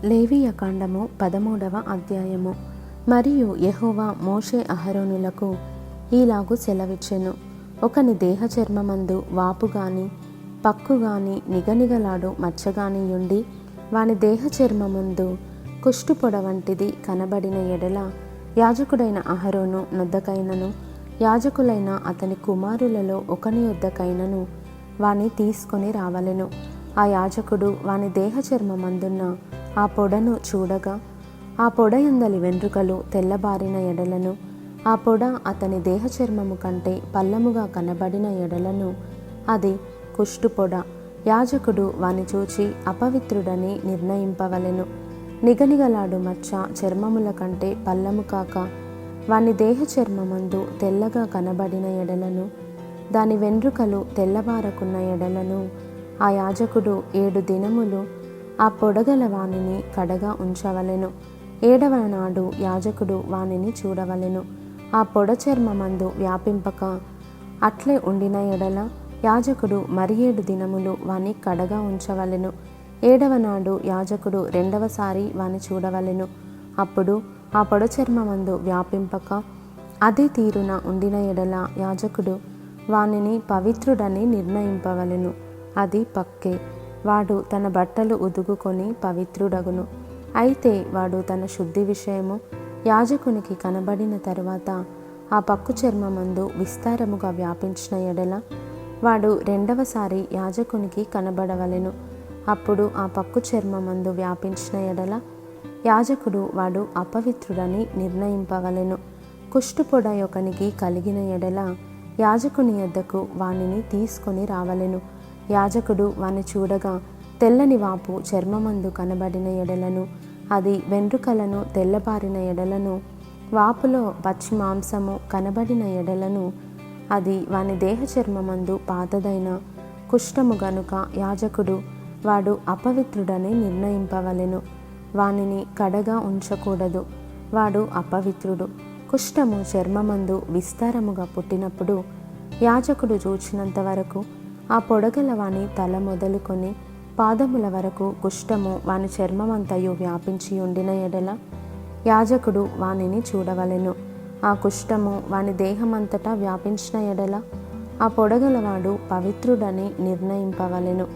లేవియకాండము 13వ అధ్యాయము. మరియు యెహోవా మోషే అహరోనులకు ఈలాగు సెలవిచ్చెను. ఒకని దేహ చర్మమందు వాపు గాని పక్కు గాని నిగనిగలాడు మచ్చగాని యుండి వాని దేహ చర్మమందు కుష్టు పొడ వంటిది కనబడిన ఎడల యాజకుడైన అహరోను నొద్దకైనను యాజకులైన అతని కుమారులలో ఒకని యొద్దకైనను వాని తీసుకొని రావలెను. ఆ యాజకుడు వాని దేహ చర్మమందున్న ఆ పొడను చూడగా ఆ పొడ యందలి వెంట్రుకలు తెల్లబారిన ఎడలను, ఆ పొడ అతని దేహ చర్మము కంటే పల్లముగా కనబడిన ఎడలను అది కుష్టు పొడ. యాజకుడు వాని చూచి అపవిత్రుడని నిర్ణయింపవలెను. నిగనిగలాడు మచ్చ చర్మముల కంటే పల్లము కాక వాని దేహ చర్మమందు తెల్లగా కనబడిన ఎడలను, దాని వెంట్రుకలు తెల్లబారకున్న ఎడలను ఆ యాజకుడు 7 దినములు ఆ పొడగల వానిని కడగా ఉంచవలెను. 7వ నాడు యాజకుడు వానిని చూడవలెను. ఆ పొడ చర్మమందు వ్యాపింపక అట్లే ఉండిన ఎడల యాజకుడు మరి 7 దినములు వాని కడగా ఉంచవలెను. 7వ నాడు యాజకుడు రెండవసారి వాని చూడవలెను. అప్పుడు ఆ పొడ చర్మమందు వ్యాపింపక అదే తీరున ఉండిన ఎడల యాజకుడు వానిని పవిత్రుడని నిర్ణయింపవలెను. అది పక్కే. వాడు తన బట్టలు ఉదుగుకొని పవిత్రుడగును. అయితే వాడు తన శుద్ధి విషయము యాజకునికి కనబడిన తరువాత ఆ పక్కు చర్మమందు విస్తారముగా వ్యాపించిన ఎడల వాడు రెండవసారి యాజకునికి కనబడవలెను. అప్పుడు ఆ పక్కు చర్మమందు వ్యాపించిన ఎడల యాజకుడు వాడు అపవిత్రుడని నిర్ణయింపవలెను. కుష్టుపొడ ఒకనికి కలిగిన ఎడల యాజకుని యొద్దకు వానిని తీసుకొని రావలెను. యాజకుడు వాని చూడగా తెల్లని వాపు చర్మమందు కనబడిన ఎడలను, అది వెంట్రుకలను తెల్లబారిన ఎడలను, వాపులో పచ్చి మాంసము కనబడిన ఎడలను, అది వాని దేహ చర్మమందు పాతదైన కుష్ఠము గనుక యాజకుడు వాడు అపవిత్రుడని నిర్ణయింపవలెను. వానిని కడగా ఉంచకూడదు. వాడు అపవిత్రుడు. కుష్ఠము చర్మమందు విస్తారముగా పుట్టినప్పుడు యాజకుడు చూచినంత వరకు ఆ పొడగల వాని తల మొదలుకొని పాదముల వరకు కుష్ఠము వాని చర్మమంతయు వ్యాపించి ఉండిన ఎడల యాజకుడు వానిని చూడవలెను. ఆ కుష్ఠము వాని దేహమంతటా వ్యాపించిన ఎడల ఆ పొడగలవాడు పవిత్రుడని నిర్ణయింపవలెను.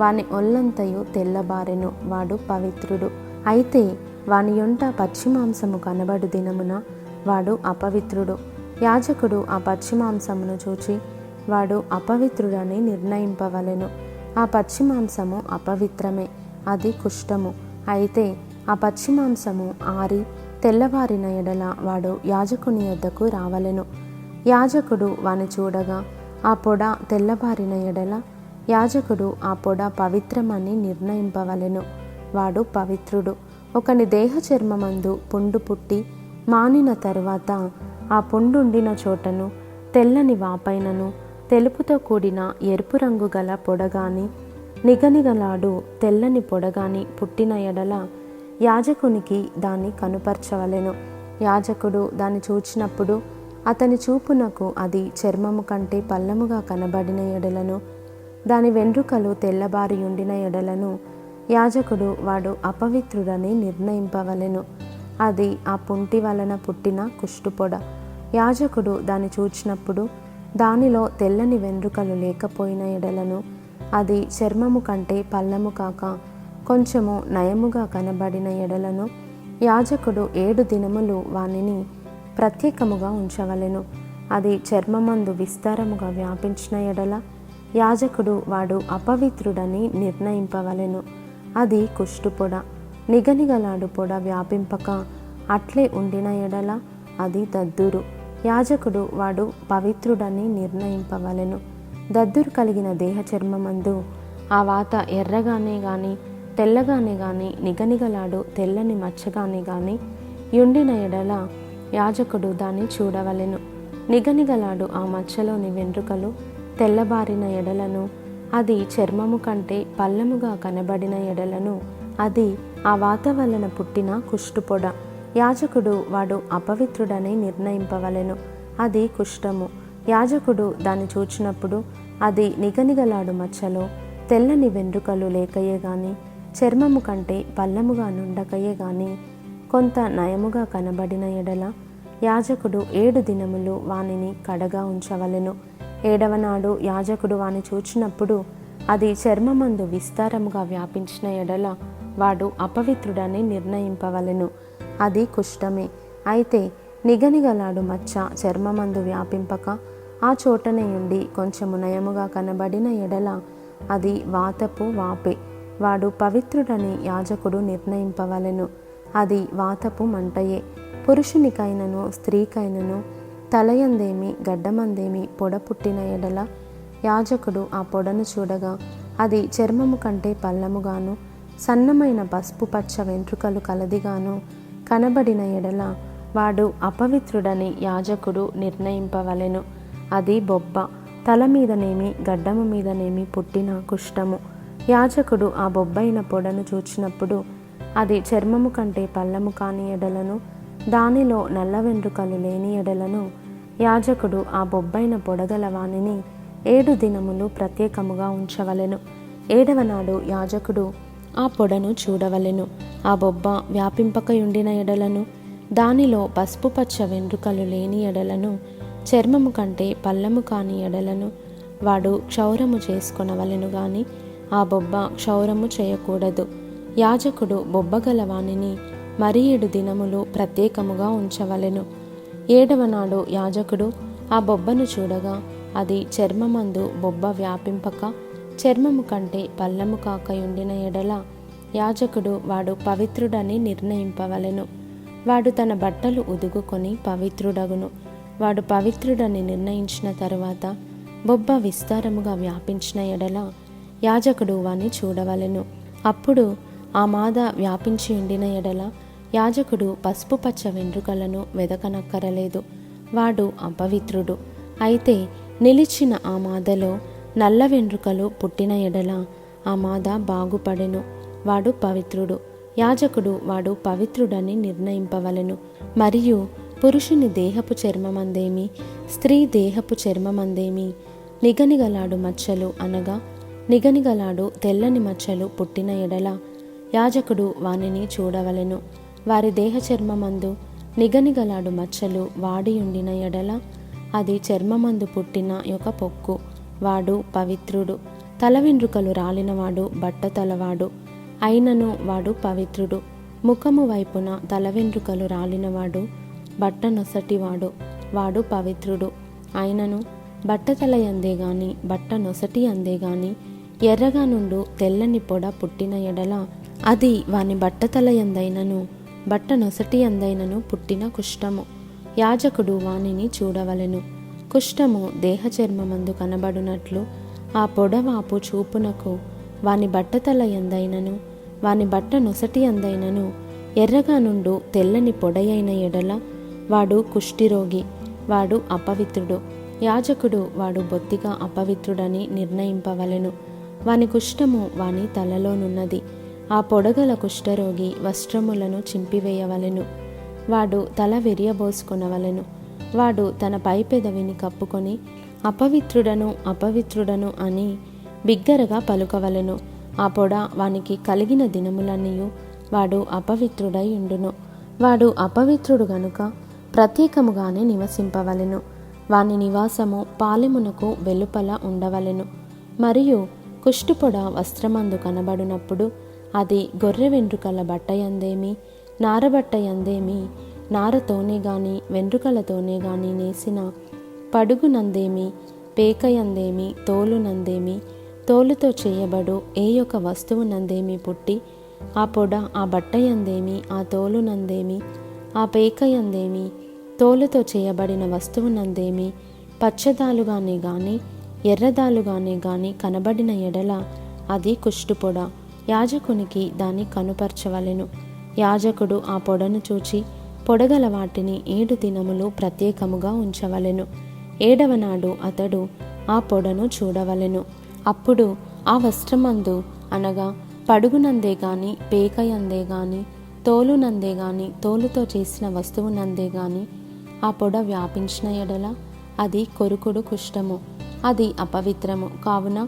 వాని ఒళ్ళంతయు తెల్లబారెను. వాడు పవిత్రుడు. అయితే వాని యొంట పచ్చి మాంసము కనబడు దినమున వాడు అపవిత్రుడు. యాజకుడు ఆ పచ్చి మాంసమును చూచి వాడు అపవిత్రుడని నిర్ణయింపవలెను. ఆ పచ్చి మాంసము అపవిత్రమే. అది కుష్ఠము. అయితే ఆ పచ్చి మాంసము ఆరి తెల్లవారిన ఎడల వాడు యాజకుని యొద్దకు రావలెను. యాజకుడు వాని చూడగా ఆ పొడ తెల్లబారిన ఎడల యాజకుడు ఆ పొడ పవిత్రమని నిర్ణయింపవలెను. వాడు పవిత్రుడు. ఒకని దేహ చర్మమందు పుండు పుట్టి మానిన తరువాత ఆ పుండుండిన చోటను తెల్లని వాపైనను తెలుపుతో కూడిన ఎరుపు రంగు గల పొడగాని నిగనిగలాడు తెల్లని పొడగాని పుట్టిన ఎడల యాజకునికి దాన్ని కనుపరచవలెను. యాజకుడు దాన్ని చూచినప్పుడు అతని చూపునకు అది చర్మము కంటే పల్లముగా కనబడిన ఎడలను, దాని వెంట్రుకలు తెల్లబారి ఉండిన ఎడలను యాజకుడు వాడు అపవిత్రుడని నిర్ణయింపవలెను. అది ఆ పుంటి వలన పుట్టిన కుష్టుపొడ. యాజకుడు దాన్ని చూచినప్పుడు దానిలో తెల్లని వెంట్రుకలు లేకపోయిన ఎడలను, అది చర్మము కంటే పల్లము కాక కొంచెము నయముగా కనబడిన ఎడలను యాజకుడు 7 దినములు వానిని ప్రత్యేకముగా ఉంచవలెను. అది చర్మమందు విస్తారముగా వ్యాపించిన ఎడల యాజకుడు వాడు అపవిత్రుడని నిర్ణయింపవలెను. అది కుష్టుపొడ. నిగనిగలాడు పొడ వ్యాపింపక అట్లే ఉండిన ఎడల అది దద్దురు. యాజకుడు వాడు పవిత్రుడని నిర్ణయింపవలెను. దద్దురు కలిగిన దేహ చర్మమందు ఆ వాత ఎర్రగానే గాని తెల్లగానే గాని నిగనిగలాడు తెల్లని మచ్చగానే గాని యుండిన ఎడల యాజకుడు దాన్ని చూడవలెను. నిగనిగలాడు ఆ మచ్చలోని వెంట్రుకలు తెల్లబారిన ఎడలను, అది చర్మము కంటే పల్లముగా కనబడిన ఎడలను అది ఆ వాత వలన పుట్టిన కుష్టుపొడ. యాజకుడు వాడు అపవిత్రుడని నిర్ణయింపవలెను. అది కుష్ఠము. యాజకుడు దాన్ని చూచినప్పుడు అది నిగనిగలాడు మచ్చలో తెల్లని వెంట్రుకలు లేకయే గాని చర్మము కంటే పల్లముగా నుండకయే గాని కొంత నయముగా కనబడిన ఎడల యాజకుడు 7 దినములు వానిని కడగా ఉంచవలెను. 7వ నాడు యాజకుడు వాని చూచినప్పుడు అది చర్మమందు విస్తారముగా వ్యాపించిన ఎడల వాడు అపవిత్రుడని నిర్ణయింపవలెను. అది కుష్ఠమే. అయితే నిగనిగలాడు మచ్చ చర్మమందు వ్యాపింపక ఆ చోటనే ఉండి కొంచెము నయముగా కనబడిన ఎడల అది వాతపు వాపే. వాడు పవిత్రుడని యాజకుడు నిర్ణయింపవలెను. అది వాతపు మంటయే. పురుషునికైనను స్త్రీకైనను తలయందేమి గడ్డమందేమి పొడ పుట్టిన ఎడల యాజకుడు ఆ పొడను చూడగా అది చర్మము కంటే పల్లముగాను సన్నమైన పసుపు పచ్చ వెంట్రుకలు కలదిగాను కనబడిన ఎడల వాడు అపవిత్రుడని యాజకుడు నిర్ణయింపవలెను. అది బొబ్బ, తల మీదనేమి గడ్డము మీదనేమి పుట్టిన కుష్ఠము. యాజకుడు ఆ బొబ్బైన పొడను చూచినప్పుడు అది చర్మము కంటే పల్లము కాని ఎడలను దానిలో నల్ల వెంట్రుకలు లేని ఎడలను యాజకుడు ఆ బొబ్బైన పొడగల వానిని 7 దినములు ప్రత్యేకముగా ఉంచవలెను. 7వ నాడు యాజకుడు ఆ పొడను చూడవలెను. ఆ బొబ్బ వ్యాపింపకయుండిన ఎడలను దానిలో పసుపు పచ్చ వెంట్రుకలు లేని ఎడలను చర్మము కంటే పల్లము కాని ఎడలను వాడు క్షౌరము చేసుకొనవలెను గాని ఆ బొబ్బ క్షౌరము చేయకూడదు. యాజకుడు బొబ్బగల వానిని మరి 7 దినములు ప్రత్యేకముగా ఉంచవలెను. 7వ నాడు యాజకుడు ఆ బొబ్బను చూడగా అది చర్మమందు బొబ్బ వ్యాపింపక చర్మము కంటే పల్లము కాకయుండిన ఎడల యాజకుడు వాడు పవిత్రుడని నిర్ణయింపవలెను. వాడు తన బట్టలు ఉదుగుకొని పవిత్రుడగును. వాడు పవిత్రుడని నిర్ణయించిన తరువాత బొబ్బ విస్తారముగా వ్యాపించిన ఎడల యాజకుడు వాని చూడవలెను. అప్పుడు ఆ మాద వ్యాపించి ఉండిన ఎడల యాజకుడు పసుపు పచ్చ వెంట్రుకలను వెదకనక్కరలేదు. వాడు అపవిత్రుడు. అయితే నిలిచిన ఆ మాదలో నల్ల వెంట్రుకలు పుట్టిన ఎడల ఆ మాద బాగుపడెను. వాడు పవిత్రుడు. యాజకుడు వాడు పవిత్రుడని నిర్ణయింపవలెను. మరియు పురుషుని దేహపు చర్మమందేమి స్త్రీ దేహపు చర్మమందేమి నిగనిగలాడు మచ్చలు అనగా నిగనిగలాడు తెల్లని మచ్చలు పుట్టిన ఎడల యాజకుడు వానిని చూడవలెను. వారి దేహ చర్మమందు నిగనిగలాడు మచ్చలు వాడి ఉండిన ఎడల అది చర్మమందు పుట్టిన యొక్క పొక్కు. వాడు పవిత్రుడు. తల వెంట్రుకలు రాలినవాడు బట్టతలవాడు అయినను వాడు పవిత్రుడు. ముఖము వైపున తల వెంట్రుకలు రాలినవాడు బట్ట నొసటివాడు. వాడు పవిత్రుడు. అయినను బట్టతల యందే గాని బట్ట నొసటి అందే గాని ఎర్రగా నుండు తెల్లని పొడ పుట్టిన ఎడల అది వాని బట్టతల యందైనను బట్ట నొసటి అందైనను పుట్టిన కుష్ఠము. యాజకుడు వానిని చూడవలెను. కుష్ఠము దేహ చర్మమందు కనబడునట్లు ఆ పొడవాపు చూపునకు వాని బట్టతల యందైనను వాని బట్ట నొసటి అందైనను ఎర్రగా నుండు తెల్లని పొడయైన ఎడల వాడు కుష్ఠిరోగి. వాడు అపవిత్రుడు. యాజకుడు వాడు బొత్తిగా అపవిత్రుడని నిర్ణయింపవలెను. వాని కుష్ఠము వాని తలలోనున్నది. ఆ పొడగల కుష్ఠరోగి వస్త్రములను చింపివేయవలెను. వాడు తల విరియబోసుకొనవలెను. వాడు తన పై పెదవిని కప్పుకొని అపవిత్రుడను అపవిత్రుడను అని బిగ్గరగా పలుకవలెను. ఆ పొడ వానికి కలిగిన దినములన్నీయు వాడు అపవిత్రుడై ఉండును. వాడు అపవిత్రుడు గనుక ప్రత్యేకముగానే నివసింపవలెను. వాని నివాసము పాలెమునకు వెలుపల ఉండవలెను. మరియు కుష్టుపొడ వస్త్రమందు కనబడినప్పుడు అది గొర్రె వెంట్రుకల బట్టయందేమి నారబట్టయందేమి నారతోనే గాని వెంట్రుకలతోనే గాని నేసిన పడుగునందేమి పేకయందేమి తోలునందేమి తోలుతో చేయబడు ఏ యొక్క వస్తువునందేమి పుట్టి ఆ పొడ ఆ బట్టయందేమి ఆ తోలునందేమి ఆ పేకయందేమి తోలుతో చేయబడిన వస్తువునందేమి పచ్చదాలుగానే గాని ఎర్రదాలుగానే గాని కనబడిన ఎడల అది కుష్టుపొడ. యాజకునికి దాన్ని కనుపరచవలెను. యాజకుడు ఆ పొడను చూచి పొడగల వాటిని 7 దినములు ప్రత్యేకముగా ఉంచవలెను. 7వ నాడు అతడు ఆ పొడను చూడవలెను. అప్పుడు ఆ వస్త్రమందు అనగా పడుగునందే గాని పేకయందే గాని తోలునందే గాని తోలుతో చేసిన వస్తువునందే గాని ఆ పొడ వ్యాపించిన ఎడల అది కొరుకుడు కుష్ఠము. అది అపవిత్రము. కావున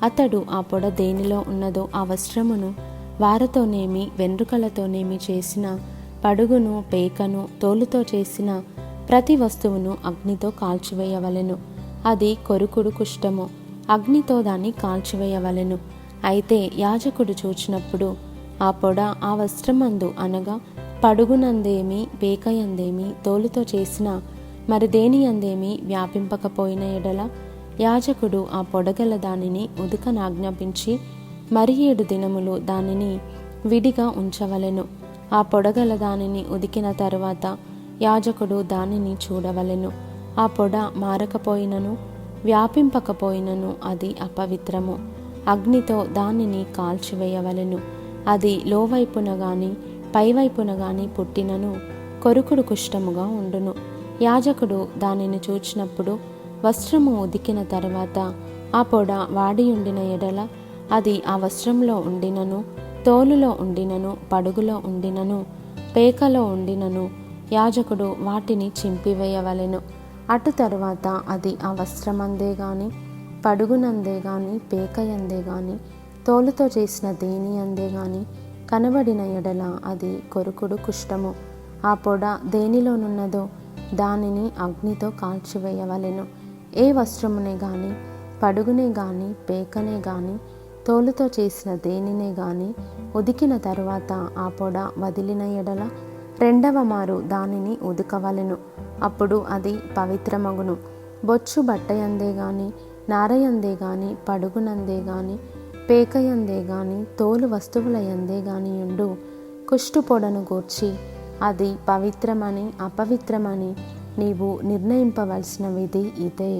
అతడు ఆ పొడ దేనిలో ఉన్నదో ఆ వస్త్రమును వారతోనేమి వెంట్రుకలతోనేమి చేసిన పడుగును, పేకను, తోలుతో చేసిన ప్రతి వస్తువును అగ్నితో కాల్చివేయవలెను. అది కొరుకుడు కుష్టము. అగ్నితో దాన్ని కాల్చివేయవలెను. అయితే యాజకుడు చూచినప్పుడు ఆ పొడ ఆ వస్త్రమందు అనగా పడుగునందేమి, పేకయందేమి, తోలుతో చేసిన మరి దేని అందేమి వ్యాపింపకపోయిన ఎడల యాజకుడు ఆ పొడగల దానిని ఉదకనాజ్ఞాపించి మరి 7 దినములు దానిని విడిగా ఉంచవలెను. ఆ పొడగల దానిని ఉదికిన తరువాత యాజకుడు దానిని చూడవలెను. ఆ పొడ మారకపోయినను వ్యాపింపకపోయినను అది అపవిత్రము. అగ్నితో దానిని కాల్చివేయవలెను. అది లోవైపున గాని పైవైపున గాని పుట్టినను కొరుకుడు కుష్టముగా ఉండును. యాజకుడు దానిని చూచినప్పుడు వస్త్రము ఉదికిన తరువాత ఆ పొడ వాడియుండిన ఎడల అది ఆ వస్త్రంలో ఉండినను, తోలులో ఉండినను, పడుగులో ఉండినను, పేకలో ఉండినను యాజకుడు వాటిని చింపివేయవలెను. అటు తరువాత అది ఆ వస్త్రమందే గాని, పడుగునందే గాని, పేకయందే గాని, తోలుతో చేసిన దేని అందే గాని కనబడిన ఎడల అది కొరుకుడు కుష్టము. ఆ పొడ దేనిలోనున్నదో దానిని అగ్నితో కాల్చివేయవలెను. ఏ వస్త్రమునే గాని, పడుగునే గాని, పేకనే గాని, తోలుతో చేసిన దేనినే గాని ఉదికిన తరువాత ఆ పొడ వదిలిన ఎడల 2వ మారు దానిని ఉదకవలెను. అప్పుడు అది పవిత్రమగును. బొచ్చు బట్టయందే గాని, నారయందే గాని, పడుగునందే గాని, పేకయందే గాని, తోలు వస్తువుల యందే గాని యుండు కుష్టు పొడను గూర్చి అది పవిత్రమని అపవిత్రమని నీవు నిర్ణయింపవలసిన విధి ఇదే.